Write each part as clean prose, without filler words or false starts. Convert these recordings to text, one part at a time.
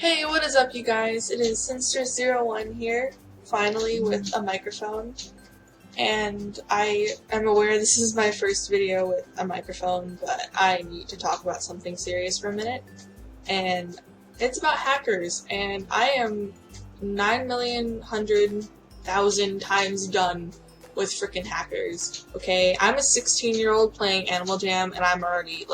Hey, what is up, you guys? It is Sinster01 here, finally with a microphone. And I am aware this is my first video with a microphone, but I need to talk about something serious for a minute. And it's about hackers, and I am 9,100,000 times done with freaking hackers, okay? I'm a 16-year-old playing Animal Jam, and I've already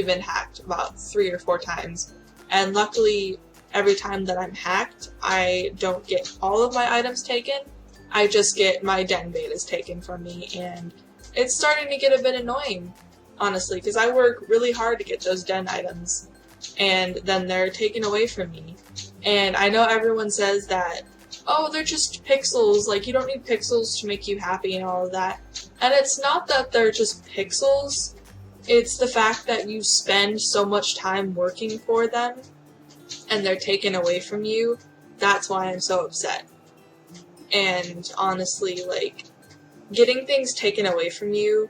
been hacked about 3 or 4 times. And luckily, every time that I'm hacked, I don't get all of my items taken. I just get my den betas taken from me, and it's starting to get a bit annoying, honestly, because I work really hard to get those den items, and then they're taken away from me. And I know everyone says that, oh, they're just pixels, like, you don't need pixels to make you happy and all of that. And it's not that they're just pixels. It's the fact that you spend so much time working for them and they're taken away from you. That's why I'm so upset. And honestly, like, getting things taken away from you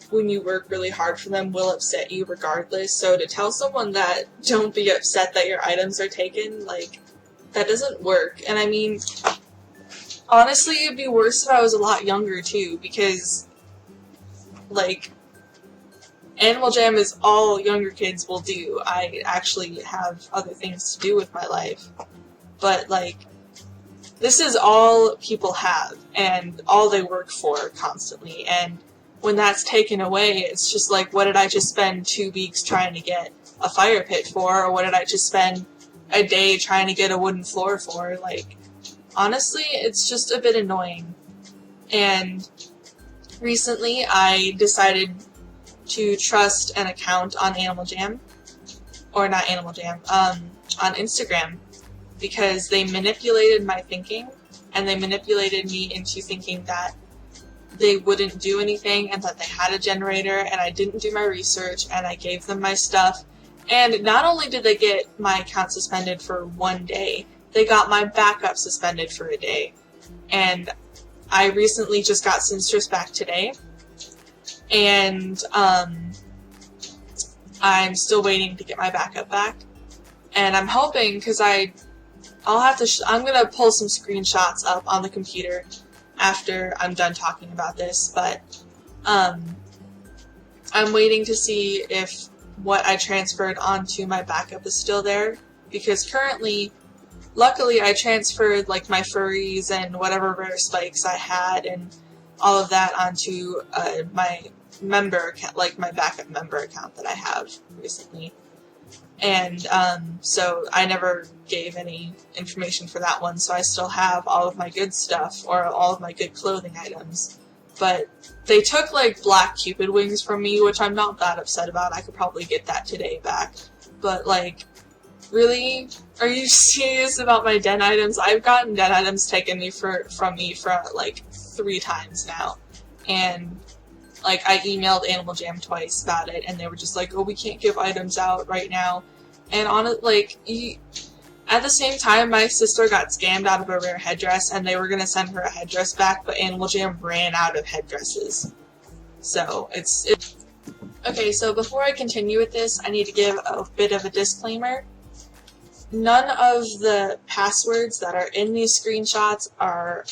when you work really hard for them will upset you regardless. So to tell someone that don't be upset that your items are taken, like, that doesn't work. And I mean, honestly, it'd be worse if I was a lot younger too, because, like, Animal Jam is all younger kids will do. I actually have other things to do with my life. But, like, this is all people have, and all they work for constantly. And when that's taken away, it's just like, what did I just spend 2 weeks trying to get a fire pit for? Or what did I just spend a day trying to get a wooden floor for? Like, honestly, it's just a bit annoying. And recently, I decided to trust an account on Animal Jam, or not Animal Jam, on Instagram, because they manipulated my thinking, and they manipulated me into thinking that they wouldn't do anything, and that they had a generator, and I didn't do my research, and I gave them my stuff, and not only did they get my account suspended for 1 day, they got my backup suspended for a day. And I recently just got Sinstress back today, and I'm still waiting to get my backup back, and I'm hoping, because I'm gonna pull some screenshots up on the computer after I'm done talking about this, but I'm waiting to see if what I transferred onto my backup is still there, because currently, luckily, I transferred like my furries and whatever rare spikes I had and all of that onto my member account, like my backup member account that I have recently. And so I never gave any information for that one, so I still have all of my good stuff, or all of my good clothing items. But they took like black cupid wings from me, which I'm not that upset about. I could probably get that today back. But like, really? Are you serious about my den items? I've gotten den items taken from me for like 3 times now. And like, I emailed Animal Jam twice about it, and they were just like, oh, we can't give items out right now. And at the same time, my sister got scammed out of a rare headdress, and they were going to send her a headdress back, but Animal Jam ran out of headdresses. So, it's okay, so before I continue with this, I need to give a bit of a disclaimer. None of the passwords that are in these screenshots are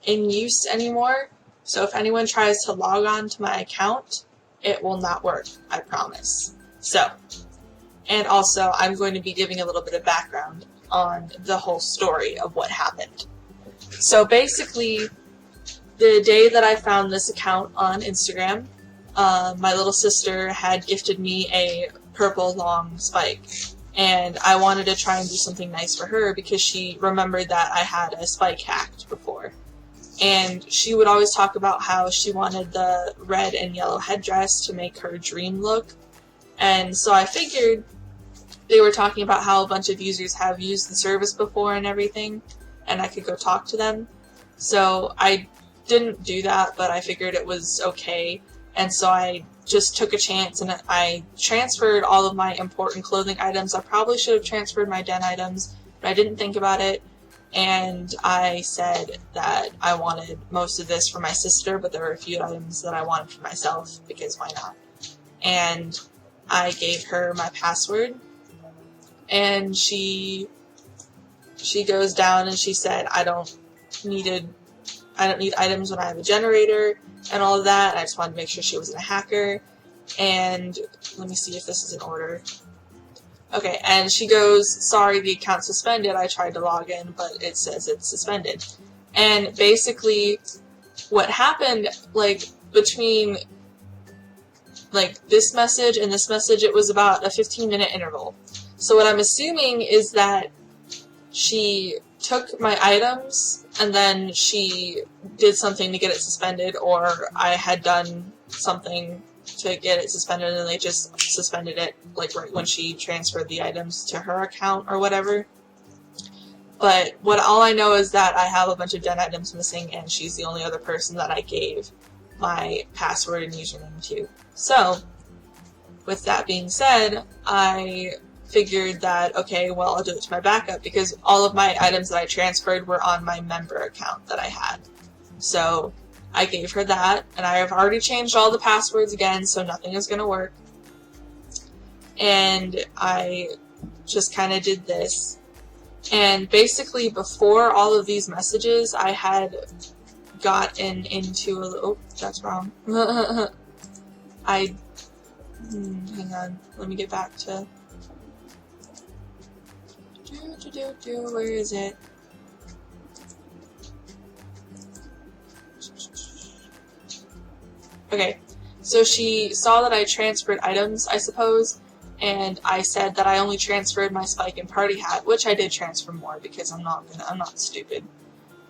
in use anymore. So if anyone tries to log on to my account, it will not work, I promise. So, and also, I'm going to be giving a little bit of background on the whole story of what happened. So basically, the day that I found this account on Instagram, my little sister had gifted me a purple long spike. And I wanted to try and do something nice for her because she remembered that I had a spike hacked before. And she would always talk about how she wanted the red and yellow headdress to make her dream look. And so I figured they were talking about how a bunch of users have used the service before and everything, and I could go talk to them. So I didn't do that, but I figured it was okay. And so I just took a chance, and I transferred all of my important clothing items. I probably should have transferred my den items, but I didn't think about it. And I said that I wanted most of this for my sister, but there were a few items that I wanted for myself, because why not? And I gave her my password, and she goes down and she said, I don't need items when I have a generator and all of that. And I just wanted to make sure she wasn't a hacker. And let me see if this is in order. Okay, and she goes, sorry, the account's suspended. I tried to log in, but it says it's suspended. And basically, what happened, like, between, like, this message and this message, it was about a 15-minute interval. So what I'm assuming is that she took my items, and then she did something to get it suspended, or I had done something to get it suspended, and they just suspended it, like, right when she transferred the items to her account or whatever. But all I know is that I have a bunch of den items missing, and she's the only other person that I gave my password and username to. So, with that being said, I figured that, okay, well, I'll do it to my backup, because all of my items that I transferred were on my member account that I had. So, I gave her that, and I have already changed all the passwords again, so nothing is going to work. And I just kind of did this. And basically, before all of these messages, I had gotten into a little... Oh, that's wrong. Hang on. Let me get back to... Where is it? Okay, so she saw that I transferred items, I suppose, and I said that I only transferred my spike and party hat, which I did transfer more because I'm not stupid.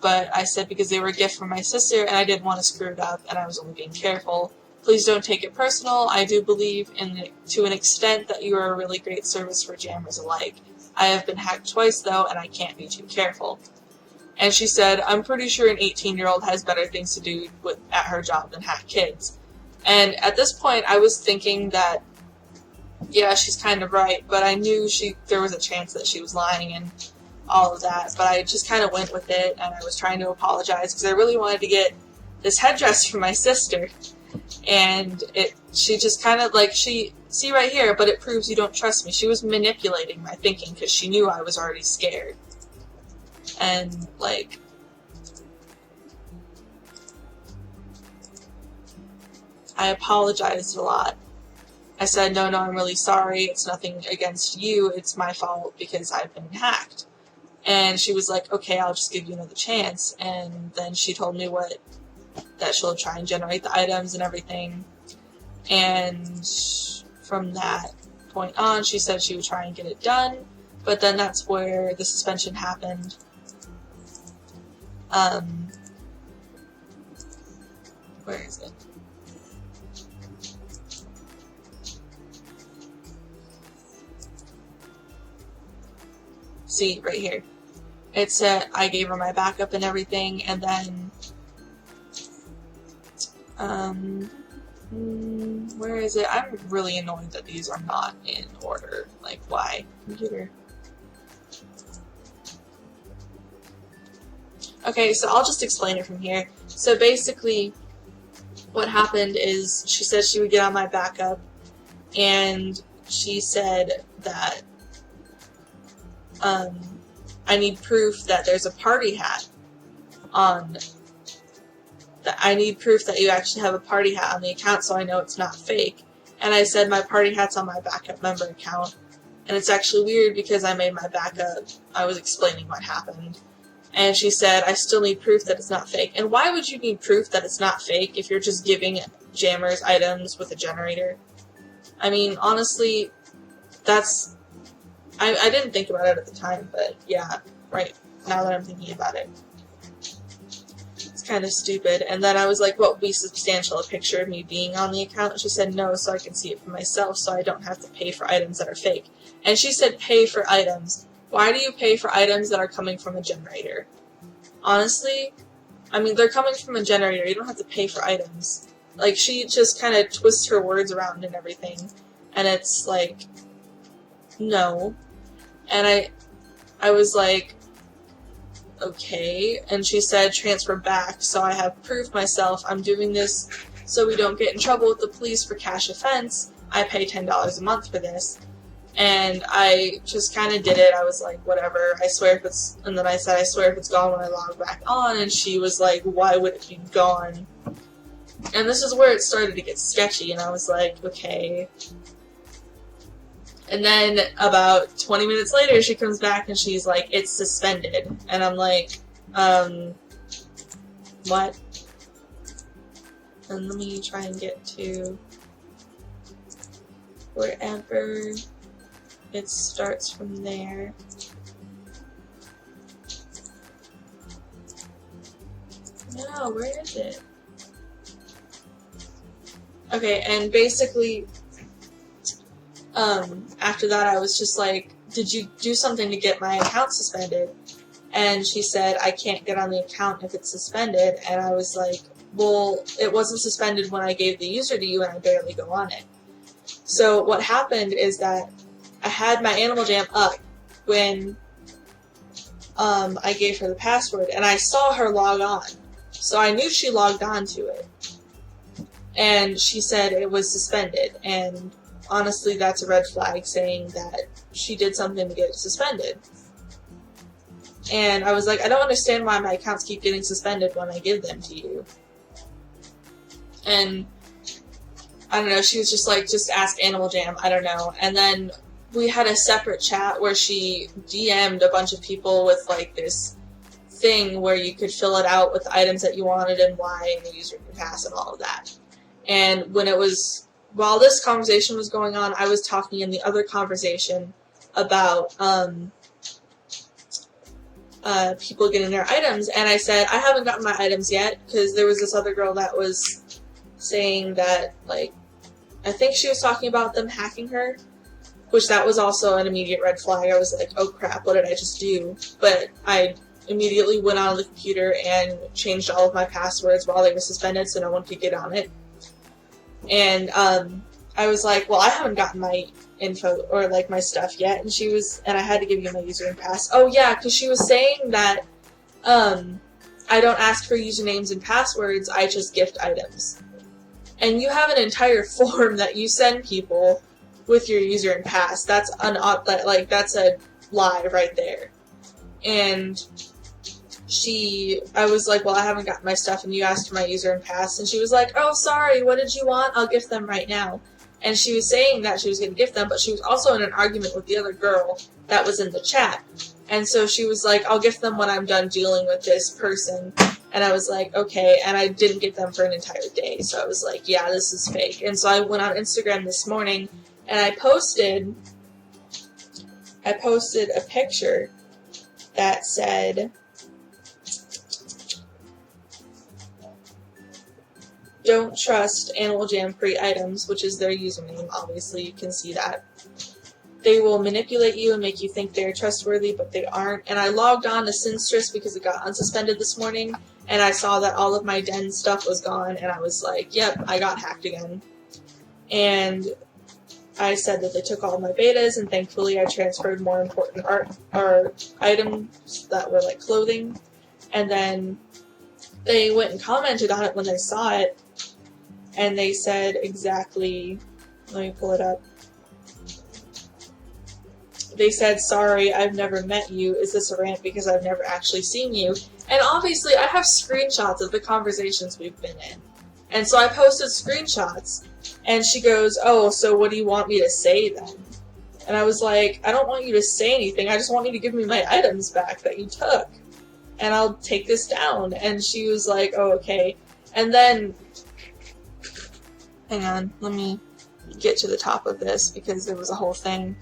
But I said because they were a gift from my sister and I didn't want to screw it up and I was only being careful. Please don't take it personal. I do believe to an extent that you are a really great service for jammers alike. I have been hacked twice though, and I can't be too careful. And she said, I'm pretty sure an 18-year-old has better things to do at her job than hack kids. And at this point, I was thinking that, yeah, she's kind of right, but I knew there was a chance that she was lying and all of that. But I just kind of went with it, and I was trying to apologize because I really wanted to get this headdress for my sister. And she just kind of, like, see right here, but it proves you don't trust me. She was manipulating my thinking because she knew I was already scared. And, like, I apologized a lot. I said, no, I'm really sorry. It's nothing against you. It's my fault because I've been hacked. And she was like, okay, I'll just give you another chance. And then she told me that she'll try and generate the items and everything. And from that point on, she said she would try and get it done. But then that's where the suspension happened. Where is it? See, right here. It said I gave her my backup and everything, and then, where is it? I'm really annoyed that these are not in order. Like, why? Computer. Okay, so I'll just explain it from here. So basically, what happened is she said she would get on my backup, and she said that I need proof that there's a party hat on. I need proof that you actually have a party hat on the account so I know it's not fake. And I said my party hat's on my backup member account. And it's actually weird because I made my backup. I was explaining what happened. And she said, I still need proof that it's not fake. And why would you need proof that it's not fake if you're just giving jammers items with a generator? I mean, honestly, that's... I didn't think about it at the time, but yeah, right now that I'm thinking about it. It's kind of stupid. And then I was like, what would be substantial? A picture of me being on the account? And she said, no, so I can see it for myself, so I don't have to pay for items that are fake. And she said, pay for items. Why do you pay for items that are coming from a generator? Honestly, I mean, they're coming from a generator. You don't have to pay for items. Like, she just kind of twists her words around and everything. And it's like, no. And I was like, okay. And she said, transfer back, so I have proof myself. I'm doing this so we don't get in trouble with the police for cash offense. I pay $10 a month for this. And I just kind of did it. I was like, whatever, I swear if it's, and then I said, I swear if it's gone when I log back on, and she was like, why would it be gone? And this is where it started to get sketchy, and I was like, okay. And then about 20 minutes later, she comes back and she's like, it's suspended. And I'm like, what? And let me try and get to wherever it starts from there. No, where is it? Okay, and basically, after that I was just like, did you do something to get my account suspended? And she said, I can't get on the account if it's suspended. And I was like, well, it wasn't suspended when I gave the user to you and I barely go on it. So what happened is that I had my Animal Jam up when I gave her the password, and I saw her log on. So I knew she logged on to it. And she said it was suspended, and honestly that's a red flag saying that she did something to get it suspended. And I was like, I don't understand why my accounts keep getting suspended when I give them to you. And I don't know, she was just like, just ask Animal Jam, I don't know. And then we had a separate chat where she DM'd a bunch of people with like this thing where you could fill it out with the items that you wanted and why, and the user could pass and all of that. And when it was, while this conversation was going on, I was talking in the other conversation about people getting their items, and I said, I haven't gotten my items yet, because there was this other girl that was saying that, like, I think she was talking about them hacking her, which that was also an immediate red flag. I was like, oh crap, what did I just do? But I immediately went on the computer and changed all of my passwords while they were suspended so no one could get on it. And I was like, well, I haven't gotten my info or like my stuff yet. And she was, and I had to give you my user and pass. Oh yeah, because she was saying that I don't ask for usernames and passwords, I just gift items. And you have an entire form that you send people with your user and pass. That's that's a lie right there. And I was like, well, I haven't gotten my stuff, and you asked for my user and pass, and she was like, oh, sorry, what did you want? I'll gift them right now. And she was saying that she was going to gift them, but she was also in an argument with the other girl that was in the chat. And so she was like, I'll gift them when I'm done dealing with this person. And I was like, okay, and I didn't get them for an entire day. So I was like, yeah, this is fake. And so I went on Instagram this morning, and I posted a picture that said, don't trust AnimalFreeItemss, which is their username. Obviously, you can see that. They will manipulate you and make you think they're trustworthy, but they aren't. And I logged on to Sinstress because it got unsuspended this morning, and I saw that all of my den stuff was gone, and I was like, yep, I got hacked again. And I said that they took all my betas, and thankfully I transferred more important items that were like clothing. And then they went and commented on it when they saw it, and they said exactly, let me pull it up. They said, sorry, I've never met you. Is this a rant because I've never actually seen you? And obviously I have screenshots of the conversations we've been in. And so I posted screenshots, and she goes, oh, so what do you want me to say then? And I was like, I don't want you to say anything. I just want you to give me my items back that you took, and I'll take this down. And she was like, oh, okay. And then, hang on, let me get to the top of this because there was a whole thing.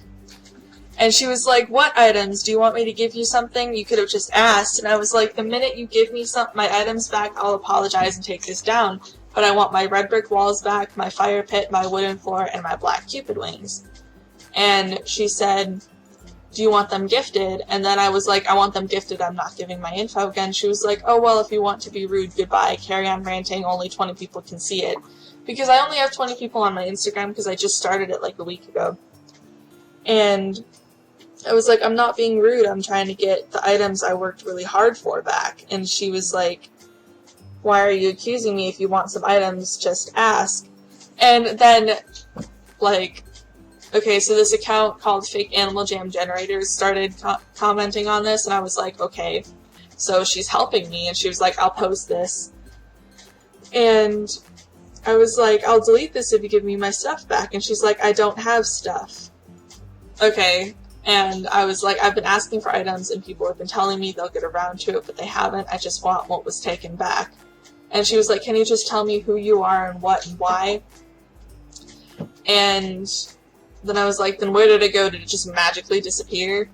And she was like, what items? Do you want me to give you something? You could have just asked. And I was like, the minute you give me my items back, I'll apologize and take this down. But I want my red brick walls back, my fire pit, my wooden floor, and my black cupid wings. And she said, do you want them gifted? And then I was like, I want them gifted, I'm not giving my info again. She was like, oh, well, if you want to be rude, goodbye. Carry on ranting, only 20 people can see it. Because I only have 20 people on my Instagram because I just started it like a week ago. And I was like, I'm not being rude, I'm trying to get the items I worked really hard for back. And she was like, why are you accusing me? If you want some items, just ask. And then, like, okay, so this account called Fake Animal Jam Generators started commenting on this, and I was like, okay, so she's helping me, and she was like, I'll post this. And I was like, I'll delete this if you give me my stuff back. And she's like, I don't have stuff. Okay. And I was like, I've been asking for items and people have been telling me they'll get around to it, but they haven't. I just want what was taken back. And she was like, can you just tell me who you are and what and why? And then I was like, then where did it go? Did it just magically disappear?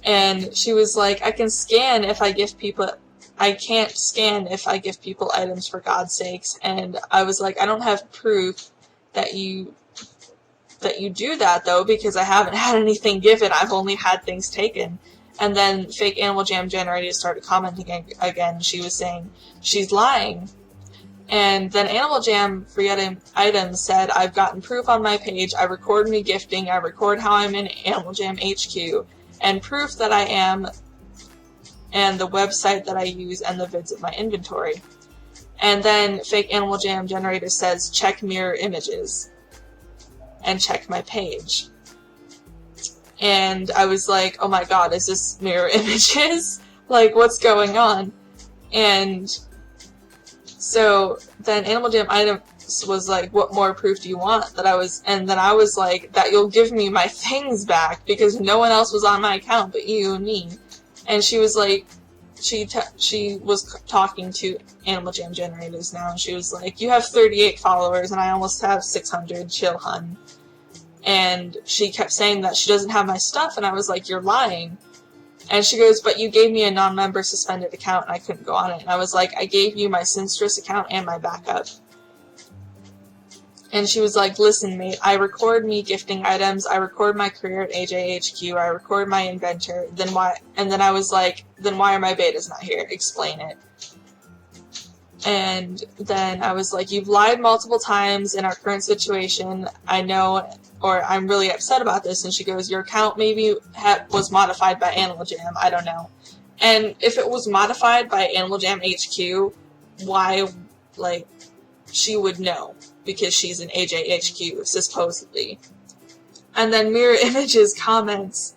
And she was like, I can scan if I give people... I can't scan if I give people items, for God's sakes. And I was like, I don't have proof that you do that, though, because I haven't had anything given. I've only had things taken. And then Fake Animal Jam Generator started commenting again. She was saying she's lying. And then Animal Jam FreeItemss said, I've gotten proof on my page. I record me gifting. I record how I'm in Animal Jam HQ. And proof that I am, and the website that I use, and the vids of my inventory. And then Fake Animal Jam Generator says, check mirror images. And check my page. And I was like, oh my god, is this mirror images? Like, what's going on? And so then Animal Jam Items was like, what more proof do you want? And then I was like, that you'll give me my things back, because no one else was on my account but you and me. And she was like, she was talking to Animal Jam Generators now, and she was like, you have 38 followers, and I almost have 600, chill, hun. And she kept saying that she doesn't have my stuff, and I was like, you're lying. And she goes, but you gave me a non-member suspended account, and I couldn't go on it. And I was like, I gave you my Sinstress account and my backup. And she was like, listen, mate, I record me gifting items, I record my career at AJHQ, I record my inventor, then why? And then I was like, then why are my betas not here? Explain it. And then I was like, you've lied multiple times in our current situation, I know, or I'm really upset about this. And she goes, your account maybe was modified by Animal Jam, I don't know. And if it was modified by Animal Jam HQ, why, like, she would know, because she's in AJHQ, supposedly. And then Mirror Images comments,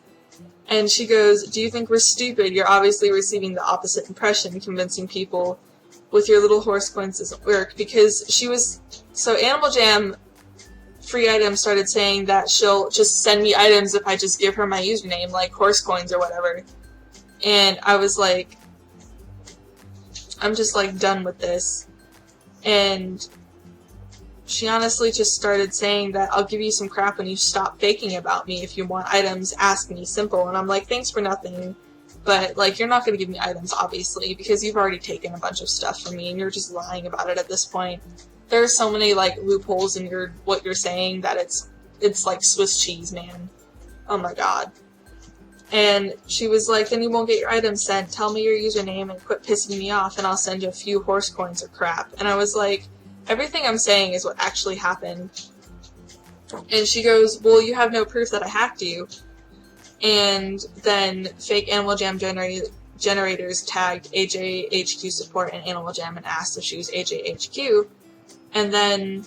and she goes, do you think we're stupid? You're obviously receiving the opposite impression, convincing people with your little horse coins doesn't work. Because she was, so Animal Jam FreeItemss started saying that she'll just send me items if I just give her my username, like horse coins or whatever. And I was like, I'm just like done with this. And she honestly just started saying that I'll give you some crap when you stop faking about me. If you want items, ask me, simple. And I'm like, thanks for nothing. But, like, you're not going to give me items, obviously, because you've already taken a bunch of stuff from me, and you're just lying about it at this point. There are so many, like, loopholes in what you're saying that it's like Swiss cheese, man. Oh my god. And she was like, then you won't get your items sent. Tell me your username and quit pissing me off, and I'll send you a few horse coins or crap. And I was like, everything I'm saying is what actually happened. And she goes, well, you have no proof that I hacked you. And then Fake Animal Jam Generators tagged AJHQ support and Animal Jam and asked if she was AJHQ. And then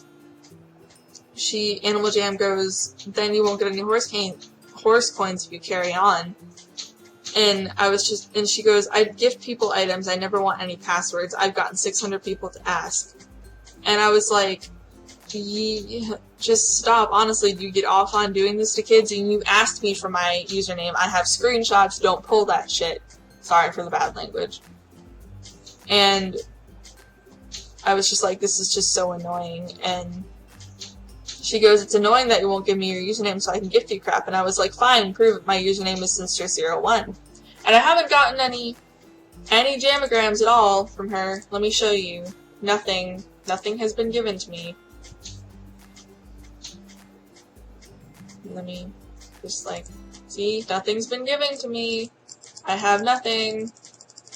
Animal Jam goes, then you won't get any horse coins if you carry on. And and she goes, I give people items, I never want any passwords. I've gotten 600 people to ask. And I was like, just stop. Honestly, do you get off on doing this to kids? And you asked me for my username. I have screenshots. Don't pull that shit. Sorry for the bad language. And I was just like, this is just so annoying. And she goes, it's annoying that you won't give me your username so I can gift you crap. And I was like, fine, prove it. My username is Sinster01. And I haven't gotten any jamograms at all from her. Let me show you. Nothing has been given to me. Let me just, like, see, nothing's been given to me. I have nothing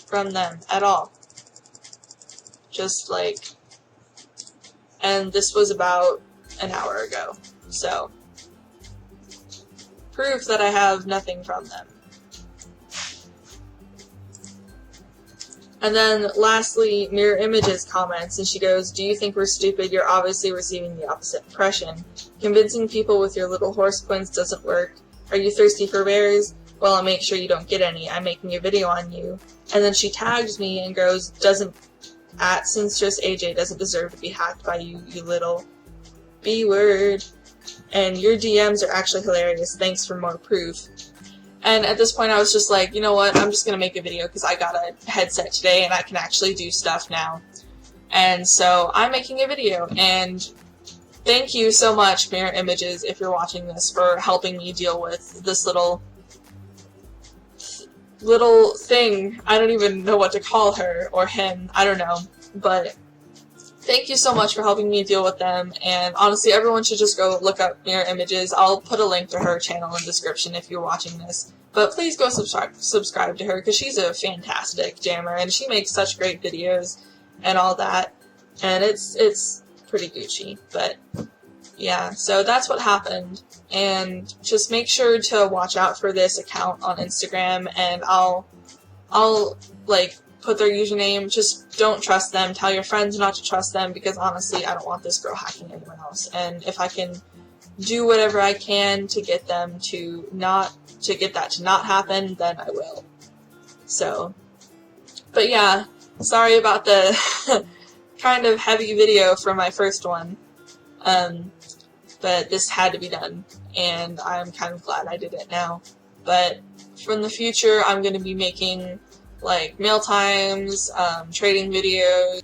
from them at all. Just, like, and this was about an hour ago. So, proof that I have nothing from them. And then, lastly, Mirror Images comments, and she goes, do you think we're stupid? You're obviously receiving the opposite impression. Convincing people with your little horse coins doesn't work. Are you thirsty for bears? Well, I'll make sure you don't get any. I'm making a video on you. And then she tags me and goes, @Sinstress AJ doesn't deserve to be hacked by you, you little B-word. And your DMs are actually hilarious. Thanks for more proof. And at this point I was just like, you know what, I'm just going to make a video because I got a headset today and I can actually do stuff now. And so I'm making a video, and thank you so much, Mirror Images, if you're watching this, for helping me deal with this little thing. I don't even know what to call her or him, I don't know, but thank you so much for helping me deal with them. And honestly, everyone should just go look up Mirror Images. I'll put a link to her channel in the description if you're watching this, but please go subscribe to her because she's a fantastic jammer and she makes such great videos and all that, and it's pretty Gucci. But yeah, so that's what happened, and just make sure to watch out for this account on Instagram, and I'll like put their username. Just don't trust them. Tell your friends not to trust them, because honestly, I don't want this girl hacking anyone else, and if I can do whatever I can to get them to get that to not happen, then I will. So, but yeah, sorry about the kind of heavy video for my first one. But this had to be done, and I'm kind of glad I did it now. But from the future, I'm going to be making like mail times, trading videos,